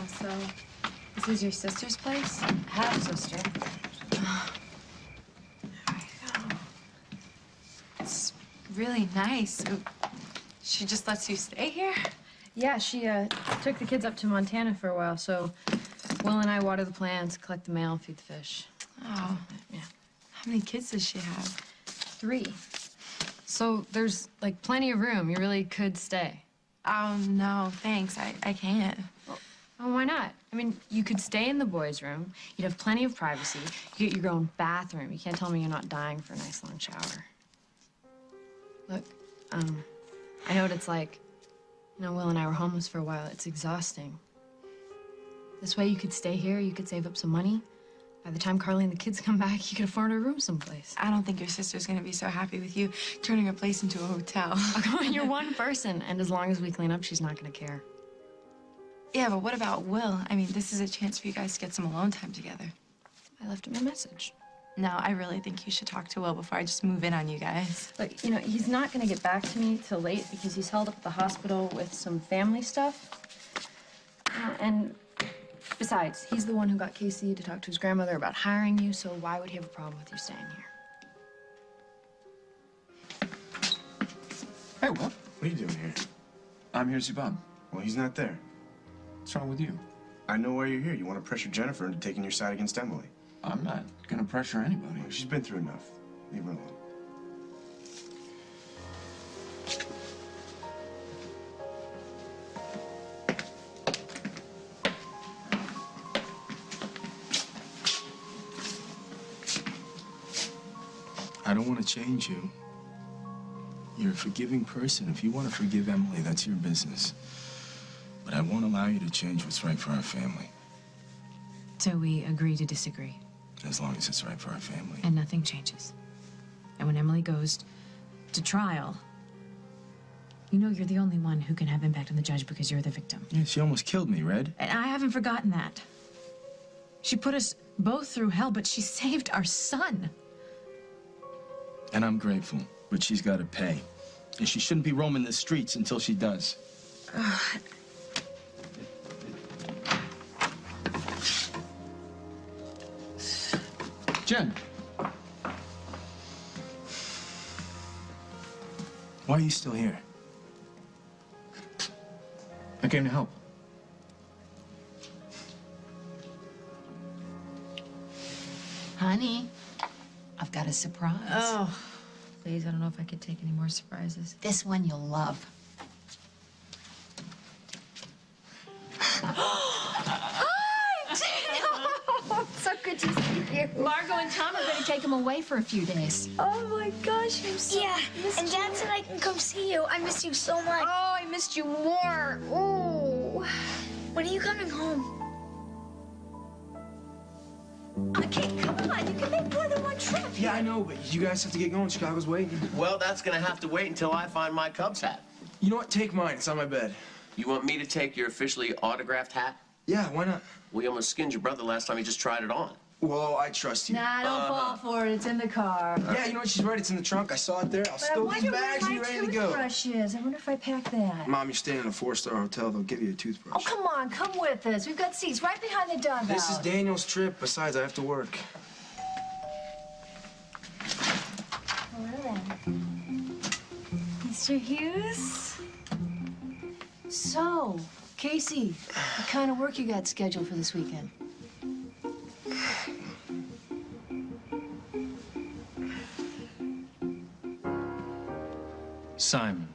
Oh, so this is your sister's place? Half-sister. It's really nice. She just lets you stay here? Yeah, she took the kids up to Montana for a while, so Will and I water the plants, collect the mail, feed the fish. Oh. Yeah. How many kids does she have? 3. So there's, like, plenty of room. You really could stay. Oh, no, thanks. I can't. Oh, why not? I mean, you could stay in the boys' room. You'd have plenty of privacy. You get your own bathroom. You can't tell me you're not dying for a nice long shower. Look, I know what it's like. You know, Will and I were homeless for a while. It's exhausting. This way you could stay here, you could save up some money. By the time Carly and the kids come back, you could afford a room someplace. I don't think your sister's gonna be so happy with you turning her place into a hotel. Oh, come on, you're one person, and as long as we clean up, she's not gonna care. Yeah, but what about Will? I mean, this is a chance for you guys to get some alone time together. I left him a message. No, I really think you should talk to Will before I just move in on you guys. Look, you know, he's not gonna get back to me till late because he's held up at the hospital with some family stuff. And besides, he's the one who got Casey to talk to his grandmother about hiring you, so why would he have a problem with you staying here? Hey, Will. What are you doing here? I'm here to see Bob. Well, he's not there. What's wrong with you? I know why you're here. You want to pressure Jennifer into taking your side against Emily. I'm not gonna pressure anybody. She's been through enough. Leave her alone. I don't want to change you. You're a forgiving person. If you want to forgive Emily, that's your business. But I won't allow you to change what's right for our family. So we agree to disagree. As long as it's right for our family. And nothing changes. And when Emily goes to trial, you know you're the only one who can have impact on the judge because you're the victim. Yeah, she almost killed me, Red. And I haven't forgotten that. She put us both through hell, but she saved our son. And I'm grateful, but she's got to pay. And she shouldn't be roaming the streets until she does. Jen. Why are you still here? I came to help. Honey, I've got a surprise. Oh, please, I don't know if I could take any more surprises. This one you'll love. So good to see you. Margot and Tom are going to take him away for a few days. Oh my gosh, I'm so and Dad said I can come see you. I miss you so much. Oh, I missed you more. Oh. When are you coming home? Okay, come on, you can make more than one trip. Yeah, I know, but you guys have to get going. Chicago's waiting. Well, that's gonna have to wait until I find my Cubs hat. You know what? Take mine. It's on my bed. You want me to take your officially autographed hat? Yeah, why not? We almost skinned your brother last time he just tried it on. Well, I trust you. Nah, don't fall for it. It's in the car. Yeah, you know what? She's right. It's in the trunk. I saw it there. I'll stow these bags and you're ready to go. Toothbrush is. I wonder if I pack that. Mom, you're staying in a 4-star hotel. They'll give you a toothbrush. Oh, come on, come with us. We've got seats right behind the dugout. This is Daniel's trip. Besides, I have to work. Mr. Hughes? So, Casey, what kind of work you got scheduled for this weekend? Simon.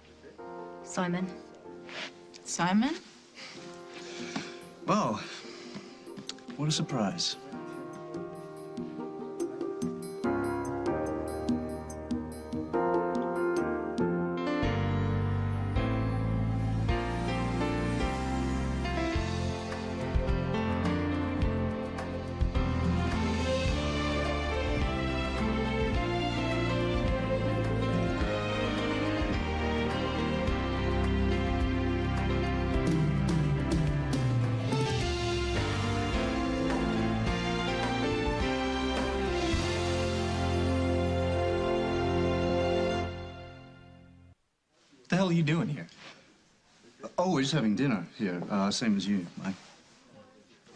Simon? Simon? Oh, what a surprise. What the hell are you doing here? Oh, we're just having dinner here, same as you, Mike.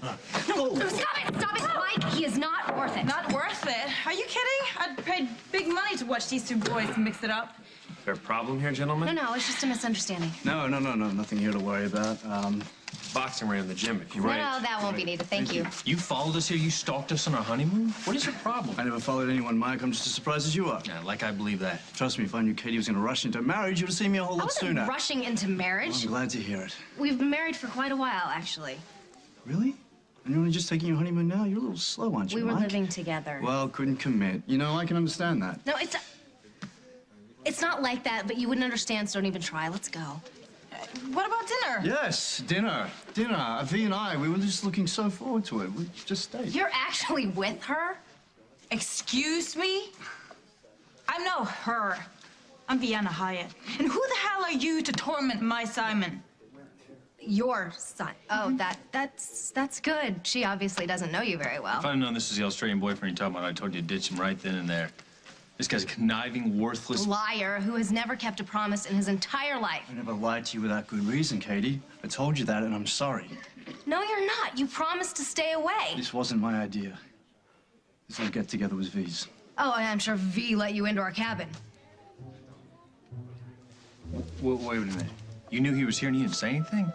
No, stop it, Mike. He is not worth it. Not worth it? Are you kidding? I'd paid big money to watch these two boys mix it up. There a problem here, gentlemen? No, it's just a misunderstanding. No, nothing here to worry about. Boxing ring in the gym if you No, want. that won't be needed. Thank you. You followed us here? You stalked us on our honeymoon? What is your problem? I never followed anyone, Mike. I'm just as surprised as you are. Yeah, like I believe that. Trust me, if I knew Katie was going to rush into marriage, you'd have seen me a whole I lot wasn't sooner. rushing into marriage. I'm glad to hear it. We've been married for quite a while, actually. Really? And you're only just taking your honeymoon now? You're a little slow, aren't you, We were Mike? living together. Well, couldn't commit. You know, I can understand that. No, it's not like that, but you wouldn't understand, so don't even try. Let's go. What about dinner? Yes, dinner. V and I, we were just looking so forward to it. We just stayed. You're actually with her? Excuse me? I'm no her. I'm Vienna Hyatt. And who the hell are you to torment my Simon? Your son. Oh, that's good. She obviously doesn't know you very well. If I'd known this was the Australian boyfriend you're talking about, I told you to ditch him right then and there. This guy's a conniving, worthless... Liar who has never kept a promise in his entire life. I never lied to you without good reason, Katie. I told you that, and I'm sorry. No, you're not. You promised to stay away. This wasn't my idea. This whole get-together was V's. Oh, and I'm sure V let you into our cabin. Wait a minute. You knew he was here and you didn't say anything?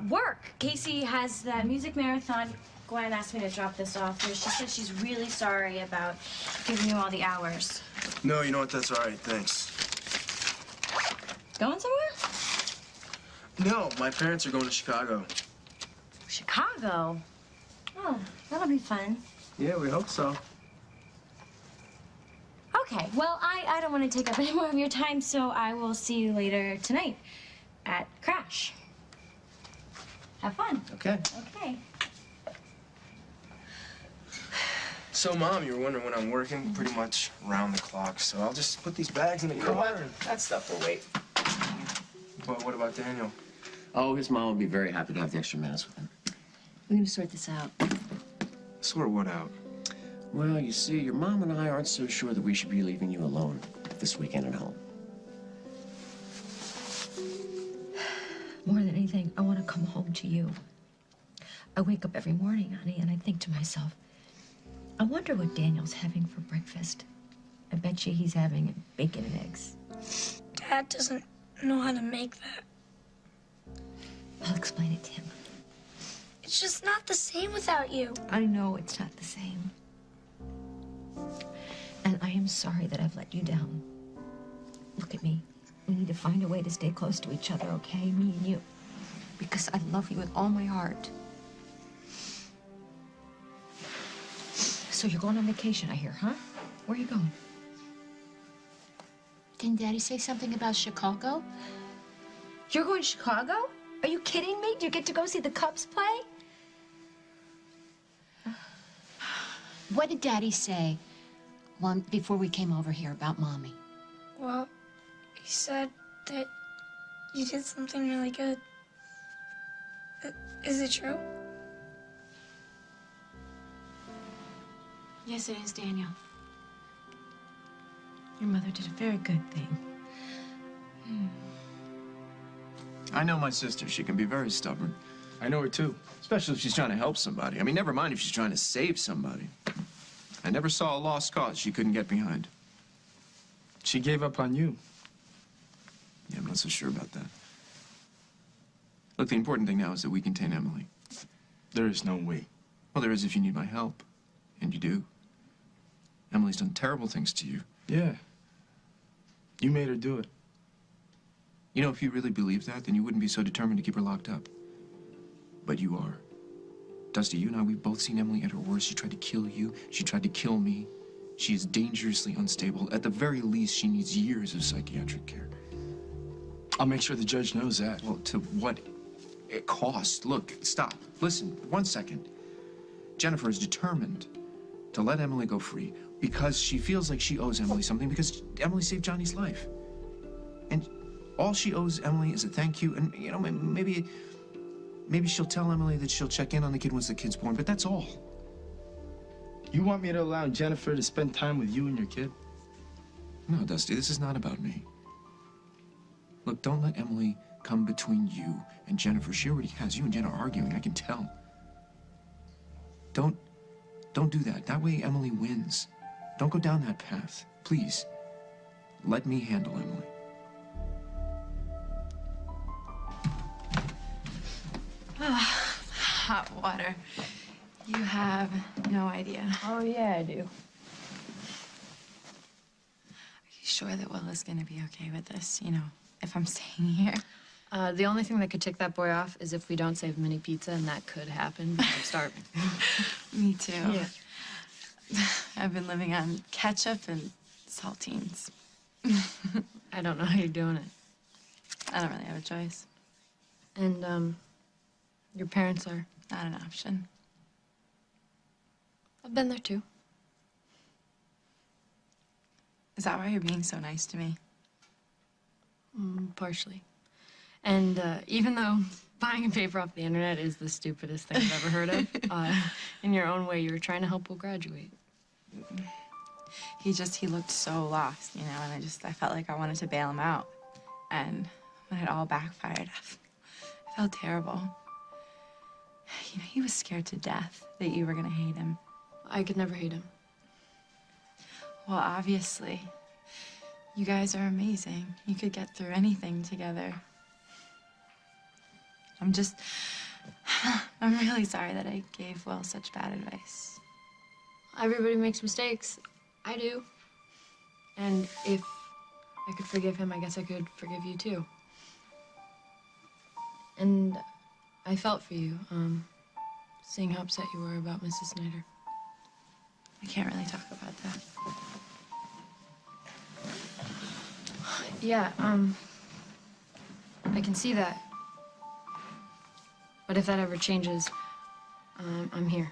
Work. Casey has that music marathon. Gwen asked me to drop this off here. She said she's really sorry about giving you all the hours. No, you know what? That's all right. Thanks. Going somewhere? No, my parents are going to Chicago. Chicago? Oh, that'll be fun. Yeah, we hope so. Okay, well, I don't want to take up any more of your time, so I will see you later tonight at Crash. Have fun. Okay. Okay. So, Mom, you were wondering when I'm working? Pretty much round the clock. So I'll just put these bags in the car. That stuff will wait. But what about Daniel? Oh, his mom would be very happy to have the extra minutes with him. We're gonna sort this out. Sort what out? Well, you see, your mom and I aren't so sure that we should be leaving you alone this weekend at home. More than anything, I want to come home to you. I wake up every morning, honey, and I think to myself, I wonder what Daniel's having for breakfast. I bet you he's having bacon and eggs. Dad doesn't know how to make that. I'll explain it to him. It's just not the same without you. I know it's not the same. And I am sorry that I've let you down. Look at me. We need to find a way to stay close to each other, okay? Me and you. Because I love you with all my heart. So you're going on vacation, I hear, huh? Where are you going? Didn't Daddy say something about Chicago? You're going to Chicago? Are you kidding me? Do you get to go see the Cubs play? What did Daddy say before we came over here about Mommy? Well, he said that you did something really good. Is it true? Yes, it is, Daniel. Your mother did a very good thing. I know my sister. She can be very stubborn. I know her too. Especially if she's trying to help somebody. I mean, never mind if she's trying to save somebody. I never saw a lost cause she couldn't get behind. She gave up on you. Yeah, I'm not so sure about that. Look, the important thing now is that we contain Emily. There is no way. Well, there is if you need my help. And you do. Emily's done terrible things to you. Yeah. You made her do it. You know, if you really believed that, then you wouldn't be so determined to keep her locked up. But you are. Dusty, you and I, we've both seen Emily at her worst. She tried to kill you. She tried to kill me. She is dangerously unstable. At the very least, she needs years of psychiatric care. I'll make sure the judge knows that. Well, to what cost? Look, stop. Listen, 1 second. Jennifer is determined to let Emily go free because she feels like she owes Emily something because Emily saved Johnny's life. And all she owes Emily is a thank you, and, you know, maybe she'll tell Emily that she'll check in on the kid once the kid's born, but that's all. You want me to allow Jennifer to spend time with you and your kid? No, Dusty, this is not about me. Look, don't let Emily come between you and Jennifer. She already has. You and Jen are arguing. I can tell. Don't do that. That way Emily wins. Don't go down that path. Please. Let me handle Emily. Hot water. You have no idea. Oh, yeah, I do. Are you sure that Will is gonna be okay with this? You know, if I'm staying here? The only thing that could tick that boy off is if we don't save mini pizza, and that could happen because I'm starving. Me too. Yeah. I've been living on ketchup and saltines. I don't know how you're doing it. I don't really have a choice. And, your parents are not an option. I've been there too. Is that why you're being so nice to me? Partially. And even though buying a paper off the internet is the stupidest thing I've ever heard of, in your own way, you were trying to help Will graduate. He looked so lost, you know, and I felt like I wanted to bail him out. And when it all backfired, I felt terrible. You know, he was scared to death that you were gonna hate him. I could never hate him. Well, obviously. You guys are amazing. You could get through anything together. I'm really sorry that I gave Will such bad advice. Everybody makes mistakes. I do. And if I could forgive him, I guess I could forgive you too. And I felt for you, seeing how upset you were about Mrs. Snyder. I can't really talk about that. Yeah, I can see that. But if that ever changes, I'm here.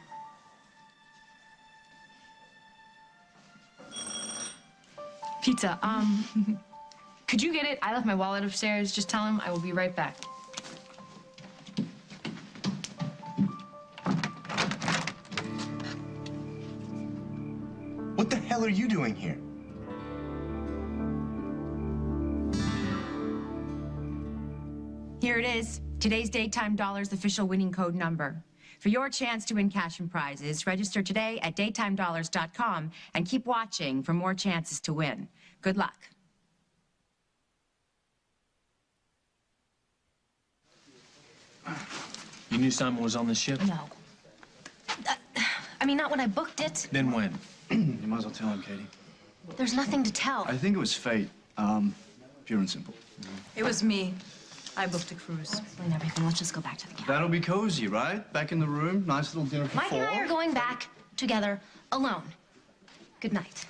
Pizza, could you get it? I left my wallet upstairs. Just tell him I will be right back. What the hell are you doing here? Here it is, today's Daytime Dollars official winning code number. For your chance to win cash and prizes, register today at daytimedollars.com and keep watching for more chances to win. Good luck. You knew Simon was on the ship? No. I mean, not when I booked it. Then when? You might as well tell him, Katie. There's nothing to tell. I think it was fate. Pure and simple. It was me. I booked a cruise. Explain everything. Let's just go back to the cabin. That'll be cozy, right? Back in the room, nice little dinner for Mike four. and I are going back together alone. Good night.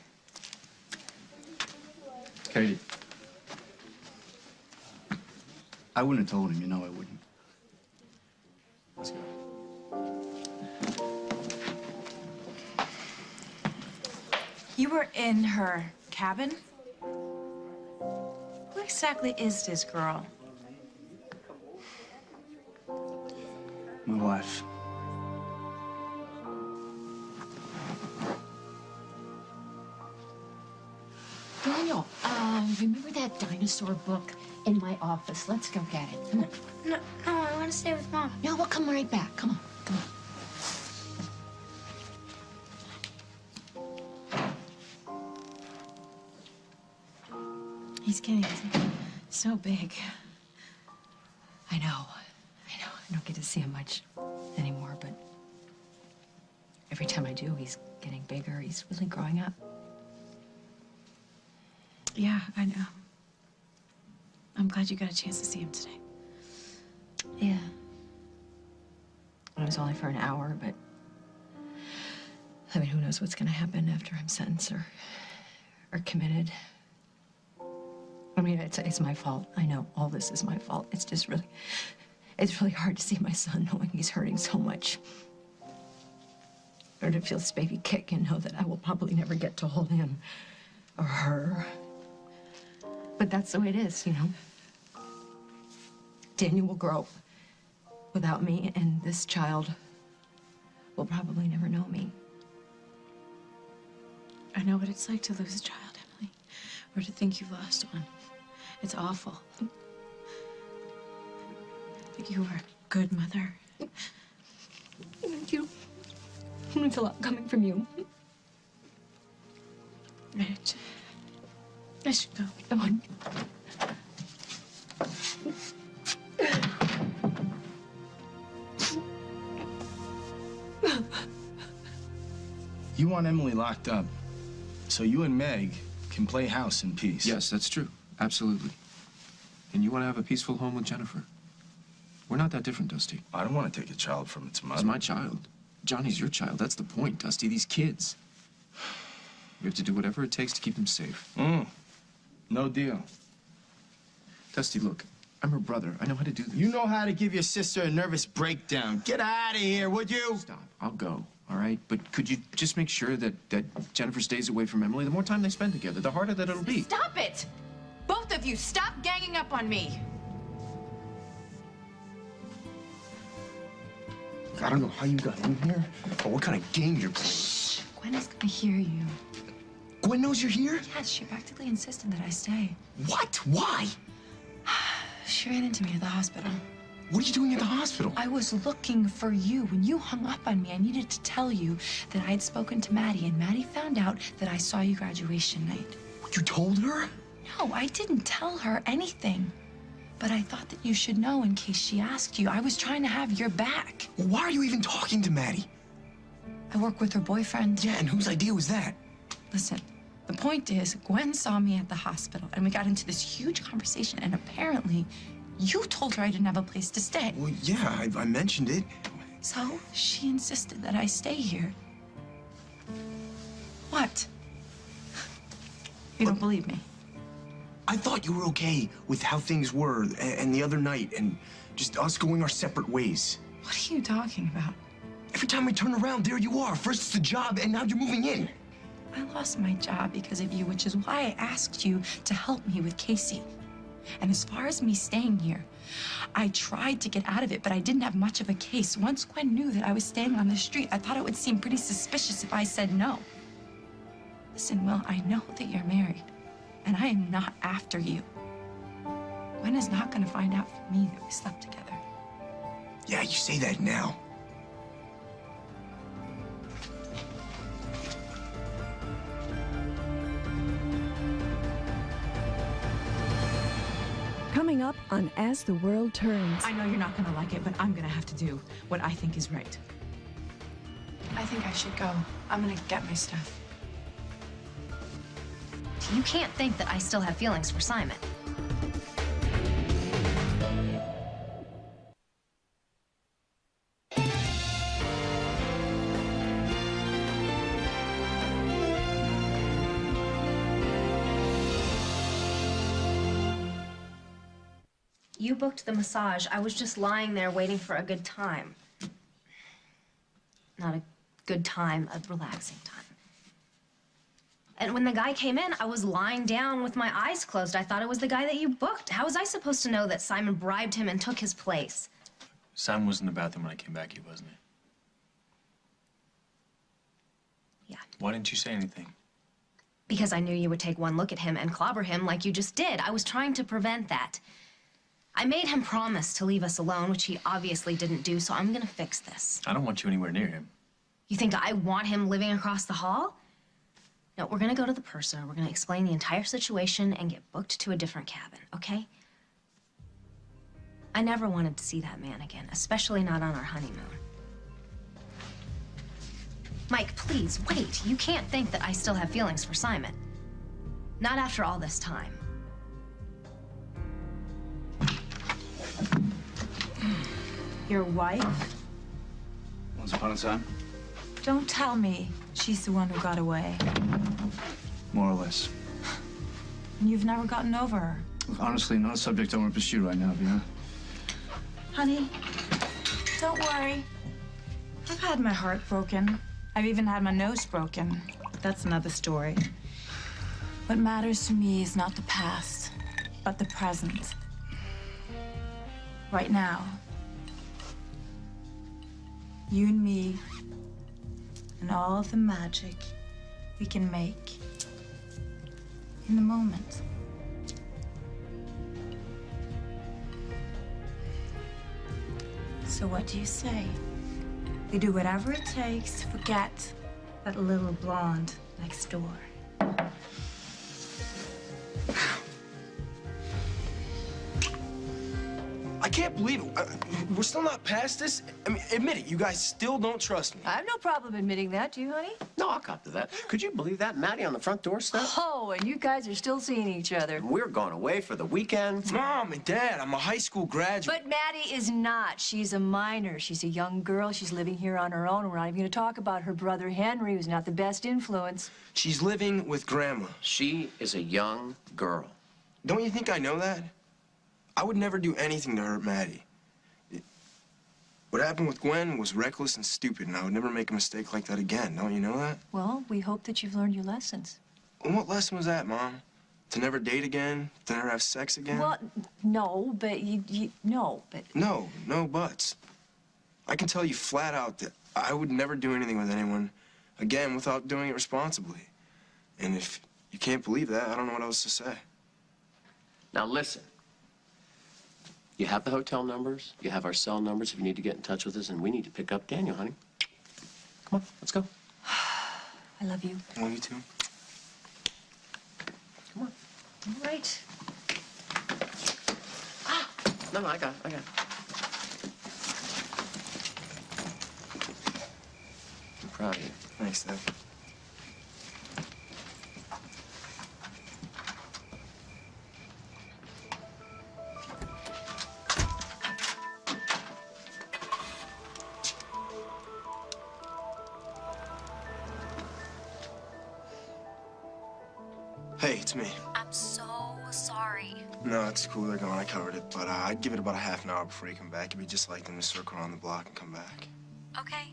Katie. I wouldn't have told him, you know I wouldn't. Let's go. You were in her cabin? Who exactly is this girl? My wife. Daniel, remember that dinosaur book in my office? Let's go get it. Come on. No, I want to stay with Mom. No, we'll come right back. Come on. Come on. He's getting so big. I know. I don't get to see him much anymore, but every time I do, he's getting bigger. He's really growing up. Yeah, I know. I'm glad you got a chance to see him today. Yeah. It was only for an hour, but I mean, who knows what's gonna happen after I'm sentenced or committed. I mean, it's my fault. I know all this is my fault. It's just it's really hard to see my son knowing he's hurting so much. Or to feel this baby kick and know that I will probably never get to hold him or her. But that's the way it is, you know. Daniel will grow without me, and this child will probably never know me. I know what it's like to lose a child, Emily, or to think you've lost one. It's awful. You are a good mother. Thank you. It's a lot coming from you. Right. I should go. Come on. You want Emily locked up so you and Meg can play house in peace. Yes, that's true. Absolutely. And you want to have a peaceful home with Jennifer. We're not that different, Dusty. I don't want to take a child from its mother. It's my child. Johnny's your child. That's the point, Dusty. These kids. We have to do whatever it takes to keep them safe. No deal. Dusty, look. I'm her brother. I know how to do this. You know how to give your sister a nervous breakdown. Get out of here, would you? Stop. I'll go, all right? But could you just make sure that Jennifer stays away from Emily? The more time they spend together, the harder that it'll be. Stop it! Both of you, stop ganging up on me. I don't know how you got in here or what kind of game you're playing. Gwen is gonna hear you. Gwen knows you're here? Yes, she practically insisted that I stay. What? Why? She ran into me at the hospital. What are you doing at the hospital? I was looking for you. When you hung up on me, I needed to tell you that I had spoken to Maddie, and Maddie found out that I saw you graduation night. You told her? No, I didn't tell her anything. But I thought that you should know in case she asked you. I was trying to have your back. Well, why are you even talking to Maddie? I work with her boyfriend. Yeah, and whose idea was that? Listen, the point is, Gwen saw me at the hospital, and we got into this huge conversation, and apparently, you told her I didn't have a place to stay. Well, yeah, I mentioned it. So, she insisted that I stay here. What? You don't believe me? I thought you were okay with how things were and the other night and just us going our separate ways. What are you talking about? Every time I turn around, there you are. First it's the job, and now you're moving in. I lost my job because of you, which is why I asked you to help me with Casey. And as far as me staying here, I tried to get out of it, but I didn't have much of a case. Once Gwen knew that I was staying on the street, I thought it would seem pretty suspicious if I said no. Listen, Will, I know that you're married, and I am not after you. Gwen is not going to find out from me that we slept together. Yeah, you say that now. Coming up on As the World Turns. I know you're not gonna like it, but I'm gonna have to do what I think is right. I think I should go. I'm going to get my stuff. You can't think that I still have feelings for Simon. You booked the massage. I was just lying there waiting for a good time. Not a good time, a relaxing time. And when the guy came in, I was lying down with my eyes closed. I thought it was the guy that you booked. How was I supposed to know that Simon bribed him and took his place? Simon was in the bathroom when I came back here, wasn't he? Yeah. Why didn't you say anything? Because I knew you would take one look at him and clobber him like you just did. I was trying to prevent that. I made him promise to leave us alone, which he obviously didn't do, so I'm gonna fix this. I don't want you anywhere near him. You think I want him living across the hall? No, we're gonna go to the purser. We're gonna explain the entire situation and get booked to a different cabin, okay? I never wanted to see that man again, especially not on our honeymoon. Mike, please, wait. You can't think that I still have feelings for Simon. Not after all this time. Your wife? Once upon a time, Don't tell me she's the one who got away. more or less. And you've never gotten over her. Honestly, not a subject I want to pursue right now, Vina. Honey, don't worry. I've had my heart broken. I've even had my nose broken. But that's another story. What matters to me is not the past, but the present. Right now, you and me, and all of the magic we can make in the moment. So what do you say? We do whatever it takes to forget that little blonde next door. I can't believe it. We're still not past this. I mean, admit it. You guys still don't trust me. I have no problem admitting that, do you, honey? No, I'll cop to that. Could you believe that? Maddie on the front doorstep? Oh, and you guys are still seeing each other. We're going away for the weekend. Mom and Dad, I'm a high school graduate. But Maddie is not. She's a minor. She's a young girl. She's living here on her own. We're not even going to talk about her brother Henry, who's not the best influence. She's living with Grandma. She is a young girl. Don't you think I know that? I would never do anything to hurt Maddie. What happened with Gwen was reckless and stupid, and I would never make a mistake like that again. Don't you know that? Well, we hope that you've learned your lessons. And what lesson was that, Mom? To never date again? To never have sex again? Well, no, but no, but... No buts. I can tell you flat out that I would never do anything with anyone again without doing it responsibly. And if you can't believe that, I don't know what else to say. Now listen. You have the hotel numbers. You have our cell numbers if you need to get in touch with us, and we need to pick up Daniel, honey. Come on, let's go. I love you. I love you too. Come on. All right. No, I got it. I'm proud of you. Thanks, Dad. Hey, it's me. I'm so sorry. No, it's cool. They're gone. I covered it. But I'd give it about a half an hour before you come back. It'd be just like them to circle around the block and come back. Okay.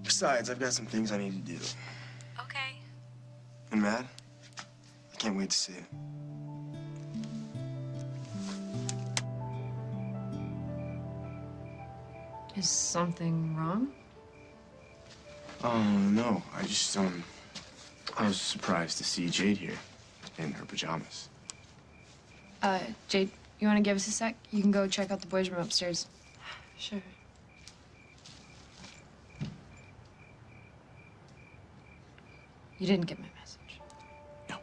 Besides, I've got some things I need to do. Okay. And Matt, I can't wait to see it. Is something wrong? Oh, no. I was surprised to see Jade here in her pajamas. Jade, you want to give us a sec? You can go check out the boys' room upstairs. Sure. You didn't get my message. No.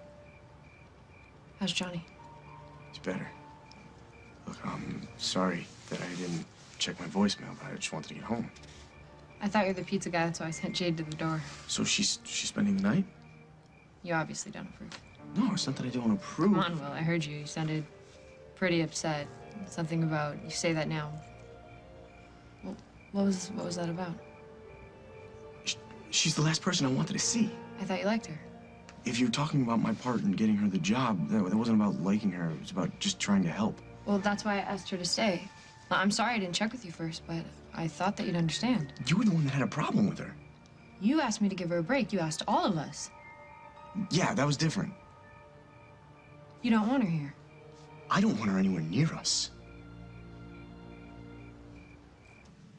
How's Johnny? It's better. Look, I'm sorry that I didn't check my voicemail, but I just wanted to get home. I thought you were the pizza guy, that's why I sent Jade to the door. So she's spending the night? You obviously don't approve. No, it's not that I don't approve. Come on, Will, I heard you. You sounded pretty upset. Something about, you say that now. Well, what was that about? She's the last person I wanted to see. I thought you liked her. If you're talking about my part in getting her the job, that wasn't about liking her. It was about just trying to help. Well, that's why I asked her to stay. I'm sorry I didn't check with you first, but I thought that you'd understand. You were the one that had a problem with her. You asked me to give her a break. You asked all of us. Yeah, that was different. You don't want her here. I don't want her anywhere near us.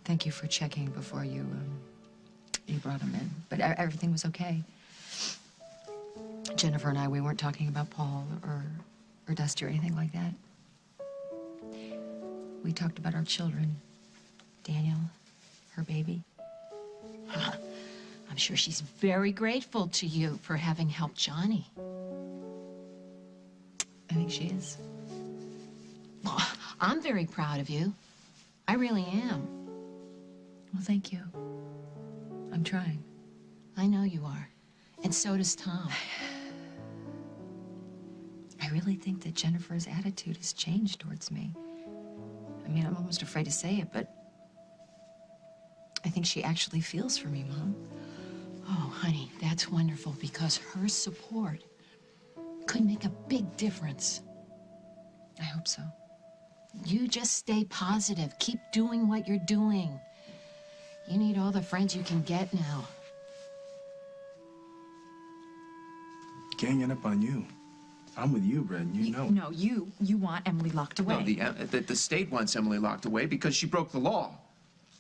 Thank you for checking before you brought him in. But everything was okay. Jennifer and I, we weren't talking about Paul or Dusty or anything like that. We talked about our children. Daniel, her baby. I'm sure she's very grateful to you for having helped Johnny. I think she is. Well, I'm very proud of you. I really am. Well, thank you. I'm trying. I know you are. And so does Tom. I really think that Jennifer's attitude has changed towards me. I mean, I'm almost afraid to say it, but I think she actually feels for me, Mom. Oh, honey, that's wonderful because her support could make a big difference. I hope so. You just stay positive. Keep doing what you're doing. You need all the friends you can get now. Ganging up on you. I'm with you, Brett, and you know. No, you want Emily locked away. No, the state wants Emily locked away because she broke the law.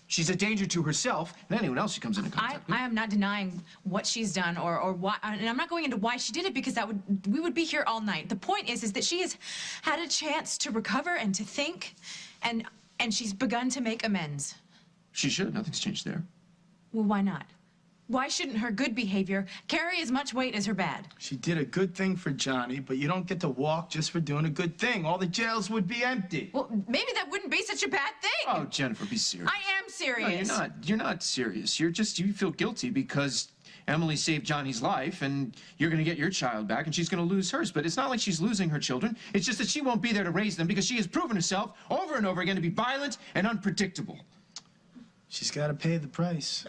She's a danger to herself and anyone else she comes into contact with. I am not denying what she's done or why, and I'm not going into why she did it because we would be here all night. The point is that she has had a chance to recover and to think, and and she's begun to make amends. She should. Nothing's changed there. Well, why not? Why shouldn't her good behavior carry as much weight as her bad? She did a good thing for Johnny, but you don't get to walk just for doing a good thing. All the jails would be empty. Well, maybe that wouldn't be such a bad thing. Oh, Jennifer, be serious. I am serious. No, you're not. You're not serious. You feel guilty because Emily saved Johnny's life, and you're going to get your child back, and she's going to lose hers. But it's not like she's losing her children. It's just that she won't be there to raise them because she has proven herself over and over again to be violent and unpredictable. She's got to pay the price.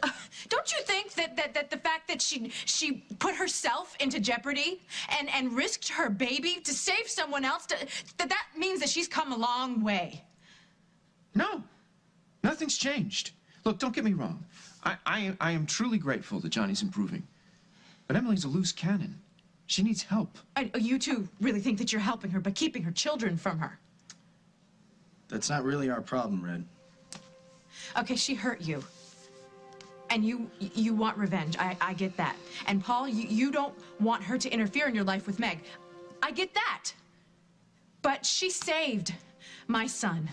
Don't you think that the fact that she put herself into jeopardy and risked her baby to save someone else, that means that she's come a long way? No, nothing's changed. Look, don't get me wrong. I am truly grateful that Johnny's improving. But Emily's a loose cannon. She needs help. You two really think that you're helping her by keeping her children from her? That's not really our problem, Red. Okay, she hurt you. And you want revenge. I get that. And Paul, you don't want her to interfere in your life with Meg. I get that. But she saved my son.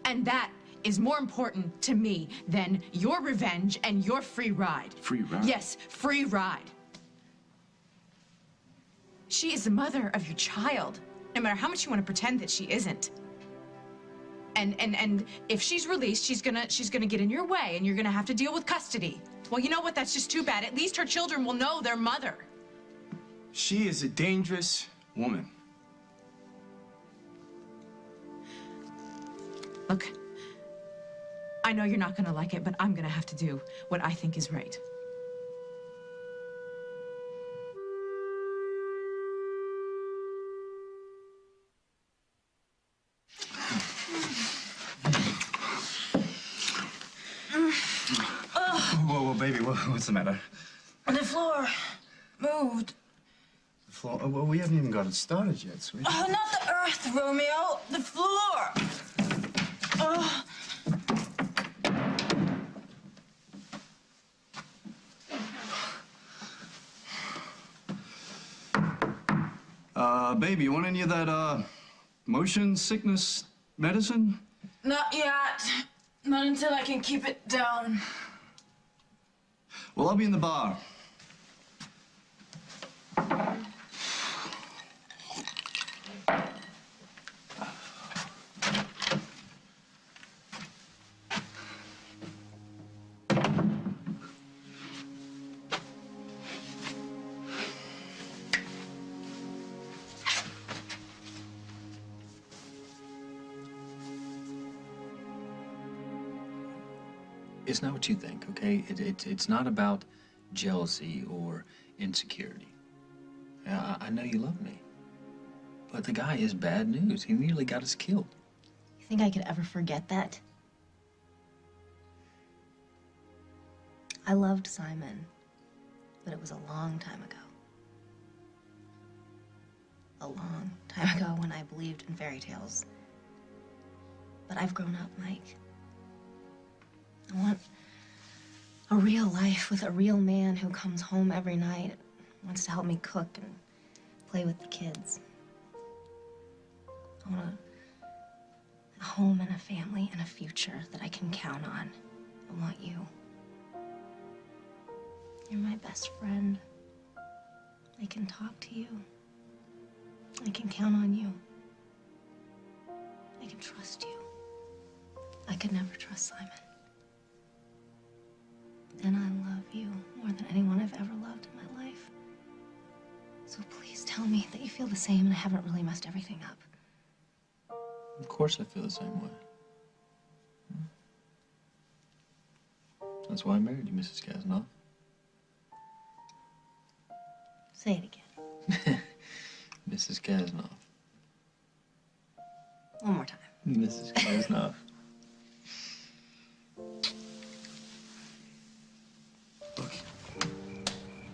And that is more important to me than your revenge and your free ride. Free ride? Yes, free ride. She is the mother of your child, no matter how much you want to pretend that she isn't. And if she's released, she's gonna get in your way, and you're gonna have to deal with custody. Well, you know what? That's just too bad. At least her children will know their mother. She is a dangerous woman. Look, I know you're not gonna like it, but I'm gonna have to do what I think is right. Whoa, baby, what's the matter? The floor moved. The floor? Oh, well, we haven't even got it started yet, sweetie. Oh, not the earth, Romeo. The floor. Oh. Baby, you want any of that, motion sickness medicine? Not yet. Not until I can keep it down. Well, I'll be in the bar. It's not what you think, okay? It's not about jealousy or insecurity. I know you love me, but the guy is bad news. He nearly got us killed. You think I could ever forget that? I loved Simon, but it was a long time ago. A long time ago when I believed in fairy tales. But I've grown up, Mike. I want a real life with a real man who comes home every night and wants to help me cook and play with the kids. I want a home and a family and a future that I can count on. I want you. You're my best friend. I can talk to you. I can count on you. I can trust you. I could never trust Simon. And I love you more than anyone I've ever loved in my life. So please tell me that you feel the same and I haven't really messed everything up. Of course I feel the same way. That's why I married you, Mrs. Kasnoff. Say it again. Mrs. Kasnoff. One more time. Mrs. Kasnoff. Look,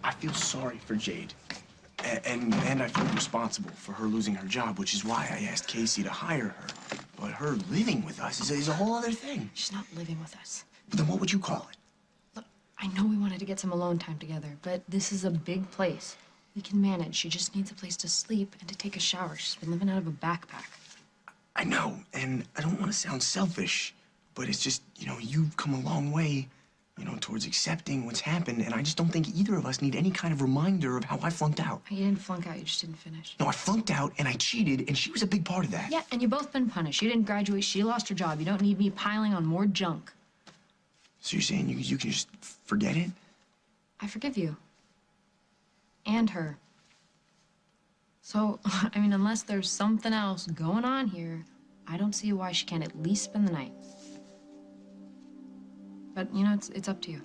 I feel sorry for Jade. And I feel responsible for her losing her job, which is why I asked Casey to hire her. But her living with us is a whole other thing. She's not living with us. But then what would you call it? Look, I know we wanted to get some alone time together, but this is a big place. We can manage. She just needs a place to sleep and to take a shower. She's been living out of a backpack. I know, and I don't want to sound selfish, but it's just, you've come a long way, towards accepting what's happened, and I just don't think either of us need any kind of reminder of how I flunked out. You didn't flunk out, you just didn't finish. No, I flunked out, and I cheated, and she was a big part of that. Yeah, and you've both been punished. You didn't graduate, she lost her job. You don't need me piling on more junk. So you're saying you can just forget it? I forgive you. And her. So, I mean, unless there's something else going on here, I don't see why she can't at least spend the night. But, it's up to you.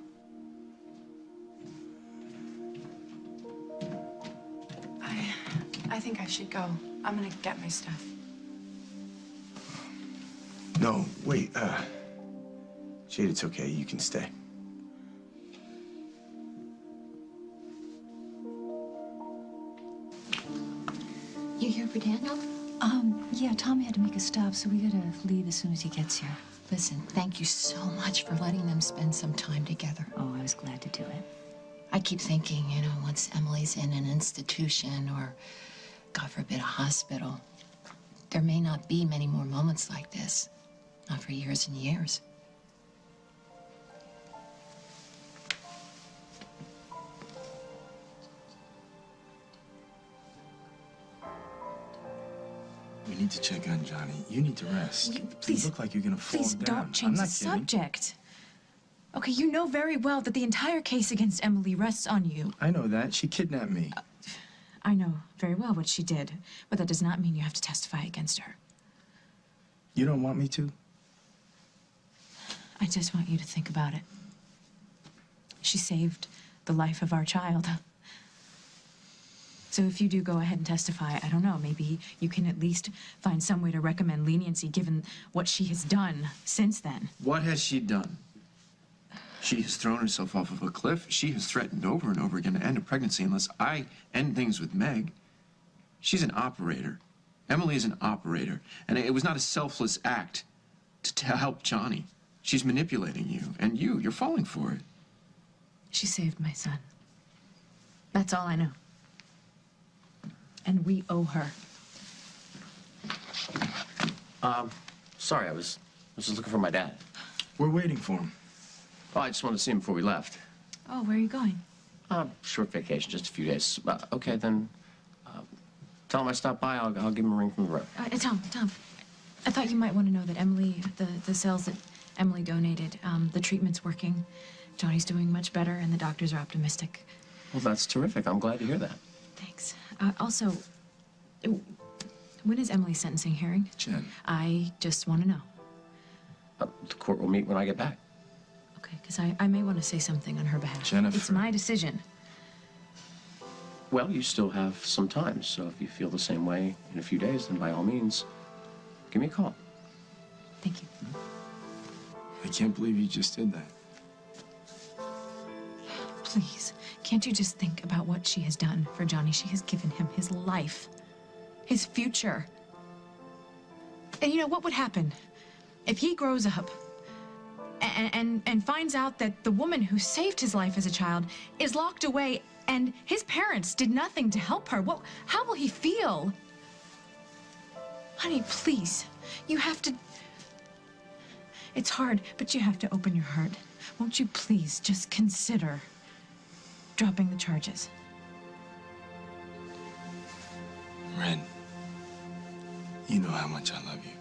I think I should go. I'm gonna get my stuff. No, wait, Jade, it's okay. You can stay. You here for Daniel? Yeah, Tommy had to make a stop, so we gotta leave as soon as he gets here. Listen, thank you so much for letting them spend some time together. Oh, I was glad to do it. I keep thinking, once Emily's in an institution or, God forbid, a hospital, there may not be many more moments like this. Not for years and years. We need to check on Johnny. You need to rest. Please. You look like you're gonna fall Please down. don't change the subject. Okay, you know very well that the entire case against Emily rests on you. I know that. She kidnapped me. I know very well what she did, but that does not mean you have to testify against her. You don't want me to? I just want you to think about it. She saved the life of our child. So if you do go ahead and testify, I don't know, maybe you can at least find some way to recommend leniency given what she has done since then. What has she done? She has thrown herself off of a cliff. She has threatened over and over again to end a pregnancy unless I end things with Meg. She's an operator. Emily is an operator. And it was not a selfless act to help Johnny. She's manipulating you, and you're falling for it. She saved my son. That's all I know. And we owe her. Sorry, I was just looking for my dad. We're waiting for him. Oh, I just wanted to see him before we left. Oh, where are you going? Short vacation, just a few days. Okay, then, tell him I stopped by. I'll give him a ring from the road. Tom, I thought you might want to know that Emily, the cells that Emily donated, the treatment's working. Johnny's doing much better, and the doctors are optimistic. Well, that's terrific. I'm glad to hear that. Thanks. Also, when is Emily's sentencing hearing? Jen. I just want to know. The court will meet when I get back. Okay, because I may want to say something on her behalf. Jennifer. It's my decision. Well, you still have some time, so if you feel the same way in a few days, then by all means, give me a call. Thank you. I can't believe you just did that. Please, can't you just think about what she has done for Johnny? She has given him his life, his future. And what would happen if he grows up and finds out that the woman who saved his life as a child is locked away and his parents did nothing to help her? How will he feel? Honey, please, you have to... It's hard, but you have to open your heart. Won't you please just consider dropping the charges? Ren, you know how much I love you.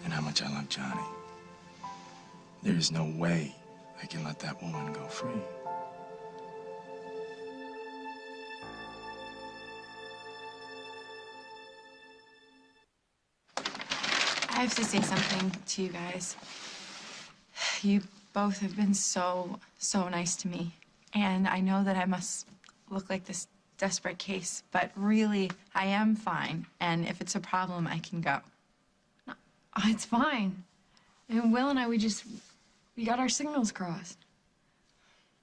And how much I love Johnny. There is no way I can let that woman go free. I have to say something to you guys. You both have been so nice to me. And I know that I must look like this desperate case, but really, I am fine. And if it's a problem, I can go. Oh, it's fine. And Will and I, we got our signals crossed.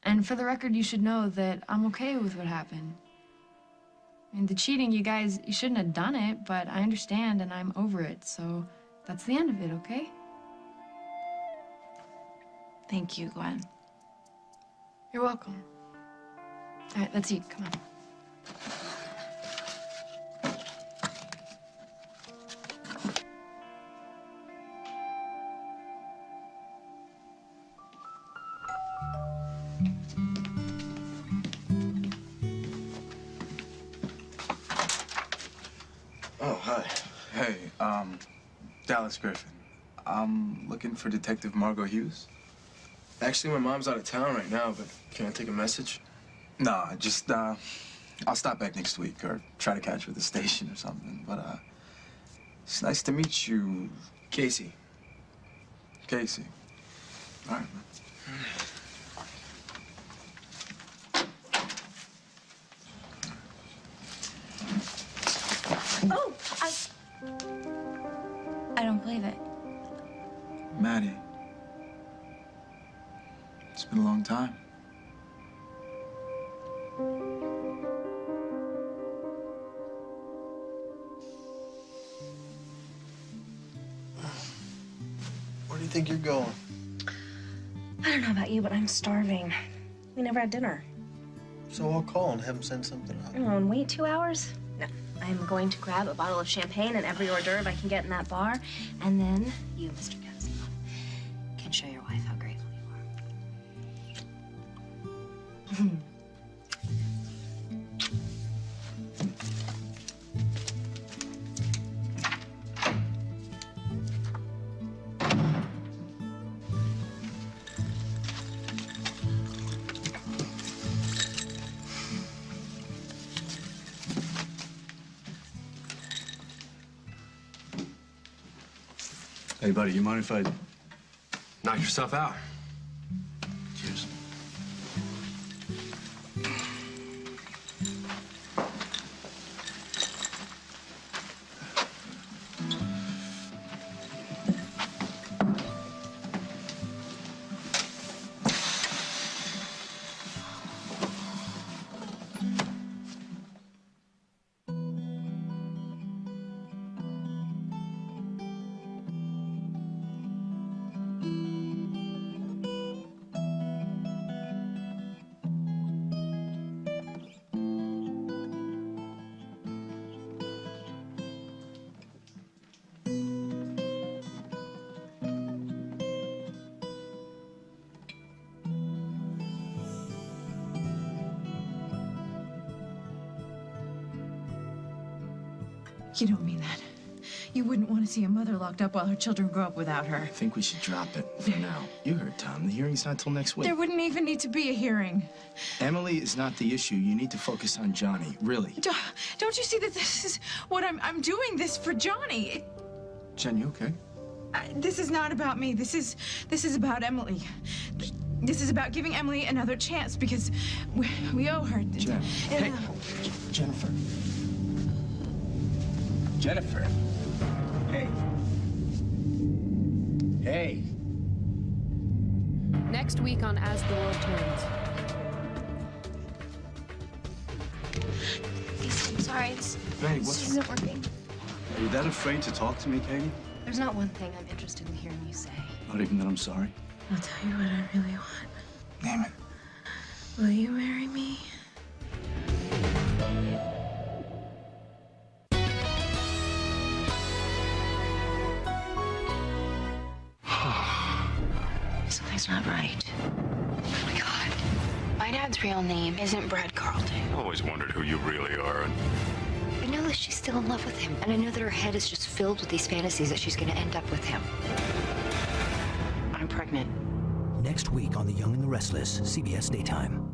And for the record, you should know that I'm okay with what happened. I mean, the cheating, you guys, you shouldn't have done it, but I understand and I'm over it, so that's the end of it, okay? Thank you, Gwen. You're welcome. All right, let's eat. Come on. Oh, hi. Hey, Dallas Griffin. I'm looking for Detective Margot Hughes. Actually, my mom's out of town right now, but can I take a message? Nah, just, I'll stop back next week or try to catch her at the station or something. But, it's nice to meet you. Casey. Casey. All right, man. Oh, I don't believe it. Maddie. It's been a long time. Where do you think you're going? I don't know about you, but I'm starving. We never had dinner. So I'll call and have him send something out. Oh, and wait 2 hours? No. I'm going to grab a bottle of champagne and every hors d'oeuvre I can get in that bar. And then you, Mr. Casimir, can show your wife how grateful you are. Hey, buddy, you mind if I... Knock yourself out. Cheers. You don't mean that. You wouldn't want to see a mother locked up while her children grow up without her. I think we should drop it for now. You heard Tom. The hearing's not till next week. There wouldn't even need to be a hearing. Emily is not the issue. You need to focus on Johnny, really. Don't you see that this is what I'm doing this for Johnny? Jen, you okay? This is not about me. This is about Emily. This is about giving Emily another chance because we owe her. Jen. Hey, Jennifer. Jennifer. Hey. Hey. Next week on As the World Turns. I'm sorry, this What's... isn't working. Are you that afraid to talk to me, Katie? There's not one thing I'm interested in hearing you say. Not even that I'm sorry? I'll tell you what I really want. Name it. Will you marry me? Something's not right. Oh my God. My dad's real name isn't Brad Carlton. I always wondered who you really are. I know that she's still in love with him, and I know that her head is just filled with these fantasies that she's going to end up with him. I'm pregnant. Next week on The Young and the Restless, CBS Daytime.